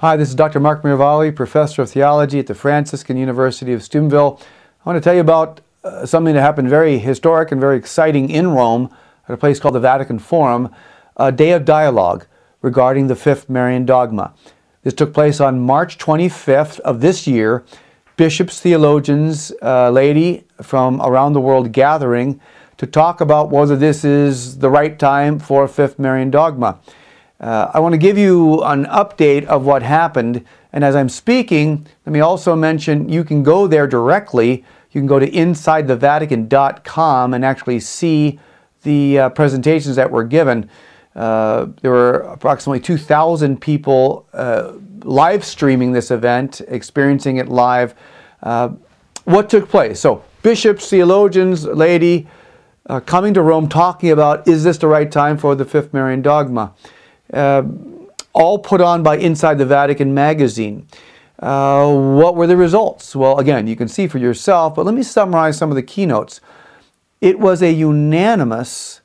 Hi, this is Dr. Mark Miravalle, Professor of Theology at the Franciscan University of Steubenville. I want to tell you about something that happened very historic and very exciting in Rome at a place called the Vatican Forum, a day of dialogue regarding the fifth Marian Dogma. This took place on March 25th of this year. Bishops, theologians, laity from around the world gathering to talk about whether this is the right time for fifth Marian Dogma. I want to give you an update of what happened, and as I'm speaking, let me also mention you can go there directly. You can go to InsideTheVatican.com and actually see the presentations that were given. There were approximately 2,000 people live streaming this event, experiencing it live. What took place? So bishops, theologians, laity coming to Rome talking about, is this the right time for the fifth Marian Dogma? All put on by Inside the Vatican magazine. What were the results? Well, again, you can see for yourself, but let me summarize some of the keynotes. It was a unanimous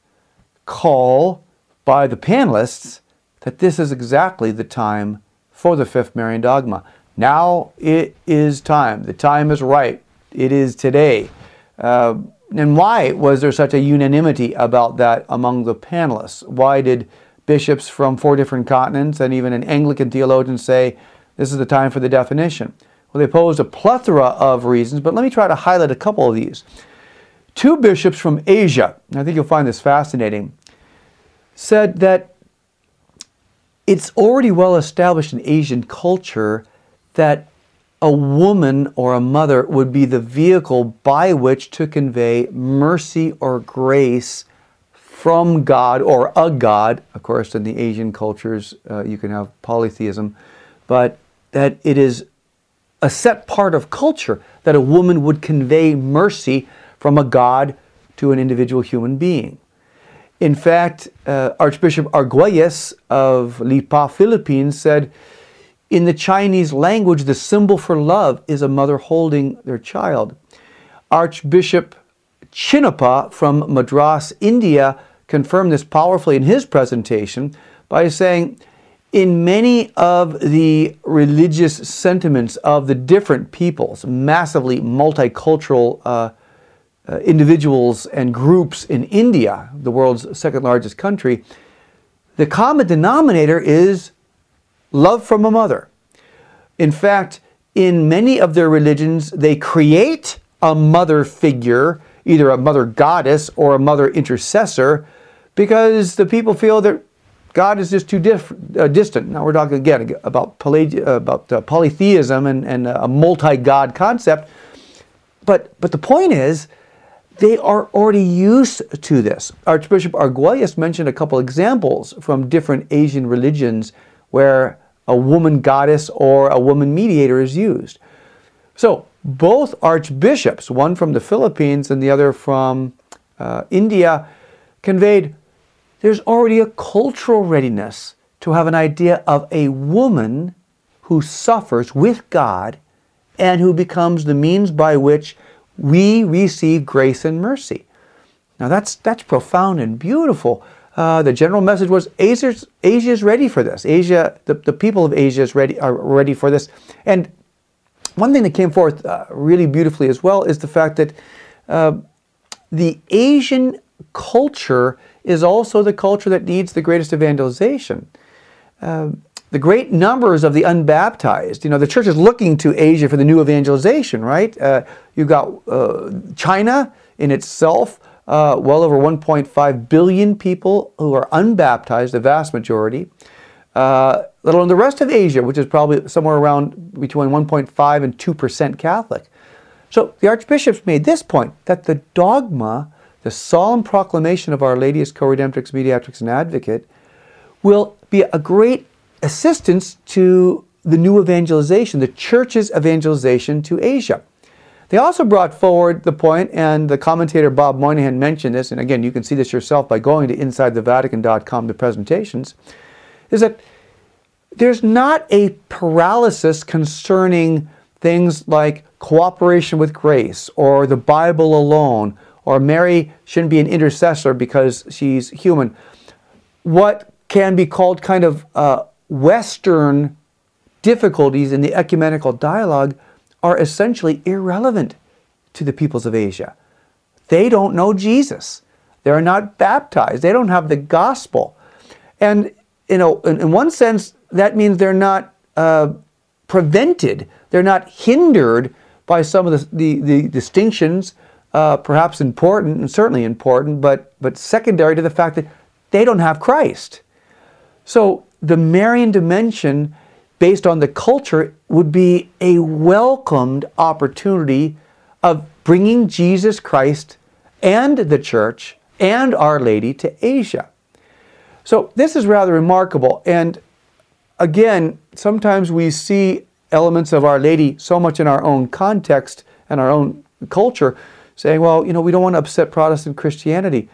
call by the panelists that this is exactly the time for the fifth Marian Dogma. Now it is time. The time is right. It is today. And why was there such a unanimity about that among the panelists? Why did bishops from 4 different continents and even an Anglican theologian say this is the time for the definition? Well, they posed a plethora of reasons, but let me try to highlight a couple of these. 2 bishops from Asia, and I think you'll find this fascinating, said that it's already well established in Asian culture that a woman or a mother would be the vehicle by which to convey mercy or grace from God or a God. Of course, in the Asian cultures, you can have polytheism, but that it is a set part of culture that a woman would convey mercy from a God to an individual human being. In fact, Archbishop Arguelles of Lipa, Philippines said, in the Chinese language, the symbol for love is a mother holding their child. Archbishop Chinnappa from Madras, India, confirmed this powerfully in his presentation by saying, in many of the religious sentiments of the different peoples, massively multicultural individuals and groups in India, the world's second largest country, the common denominator is love from a mother. In fact, in many of their religions, they create a mother figure, either a mother goddess or a mother intercessor, because the people feel that God is just too distant. Now we're talking again about polytheism and a multi-God concept. But the point is, they are already used to this. Archbishop Arguelles mentioned a couple examples from different Asian religions where a woman goddess or a woman mediator is used. So both archbishops, one from the Philippines and the other from India, conveyed there's already a cultural readiness to have an idea of a woman who suffers with God and who becomes the means by which we receive grace and mercy. Now that's profound and beautiful. The general message was Asia is ready for this. Asia, the people of Asia are ready for this. And one thing that came forth really beautifully as well is the fact that the Asian culture is also the culture that needs the greatest evangelization. The great numbers of the unbaptized, the church is looking to Asia for the new evangelization, right? You've got China in itself, well over 1.5 billion people who are unbaptized, the vast majority. Let alone the rest of Asia, which is probably somewhere around between 1.5 and 2% Catholic. So the archbishops made this point, that the dogma, the solemn proclamation of Our Lady as Co-Redemptrix, Mediatrix, and Advocate, will be a great assistance to the new evangelization, the church's evangelization to Asia. They also brought forward the point, and the commentator Bob Moynihan mentioned this, and again, you can see this yourself by going to InsideTheVatican.com, the presentations, is that there's not a paralysis concerning things like cooperation with grace, or the Bible alone, or Mary shouldn't be an intercessor because she's human. What can be called kind of Western difficulties in the ecumenical dialogue are essentially irrelevant to the peoples of Asia. They don't know Jesus. They're not baptized. They don't have the gospel. And, you know, in one sense, that means they're not prevented. They're not hindered by some of the distinctions, perhaps important and certainly important, but secondary to the fact that they don't have Christ. So the Marian dimension, based on the culture, would be a welcomed opportunity of bringing Jesus Christ and the Church and Our Lady to Asia. So this is rather remarkable. And again, sometimes we see elements of Our Lady so much in our own context and our own culture, saying, well, you know, we don't want to upset Protestant Christianity.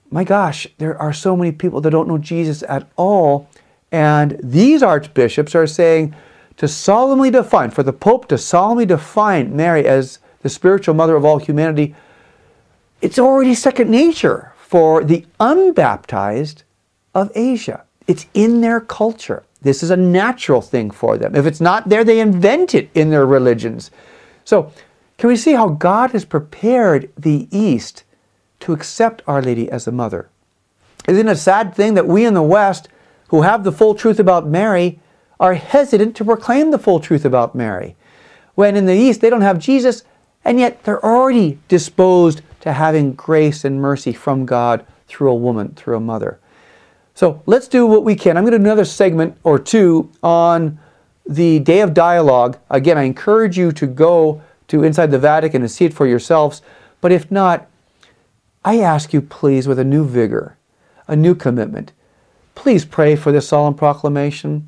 My gosh, there are so many people that don't know Jesus at all. And these archbishops are saying to solemnly define, for the Pope to solemnly define Mary as the spiritual mother of all humanity, it's already second nature for the unbaptized of Asia. It's in their culture. This is a natural thing for them. If it's not there, they invent it in their religions. So, can we see how God has prepared the East to accept Our Lady as a mother? Isn't it a sad thing that we in the West, who have the full truth about Mary, are hesitant to proclaim the full truth about Mary? When in the East, they don't have Jesus, and yet they're already disposed to having grace and mercy from God through a woman, through a mother. So let's do what we can. I'm going to do another segment or two on the Day of Dialogue. Again, I encourage you to go to Inside the Vatican and see it for yourselves. But if not, I ask you please, with a new vigor, a new commitment, please pray for this solemn proclamation.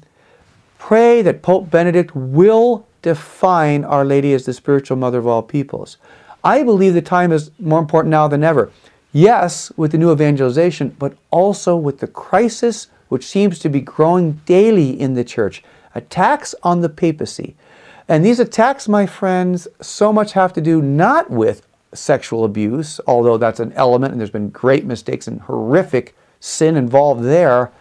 Pray that Pope Benedict will define Our Lady as the spiritual mother of all peoples. I believe the time is more important now than ever. Yes, with the new evangelization, but also with the crisis which seems to be growing daily in the Church. Attacks on the papacy. And these attacks, my friends, so much have to do not with sexual abuse, although that's an element, and there's been great mistakes and horrific sin involved there.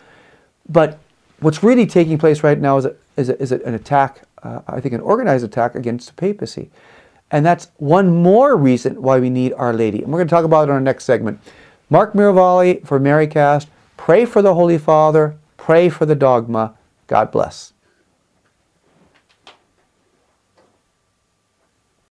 But what's really taking place right now is an attack, I think an organized attack against the papacy. And that's one more reason why we need Our Lady. And we're going to talk about it in our next segment. Mark Miravalle for Mcasts. Pray for the Holy Father. Pray for the Dogma. God bless.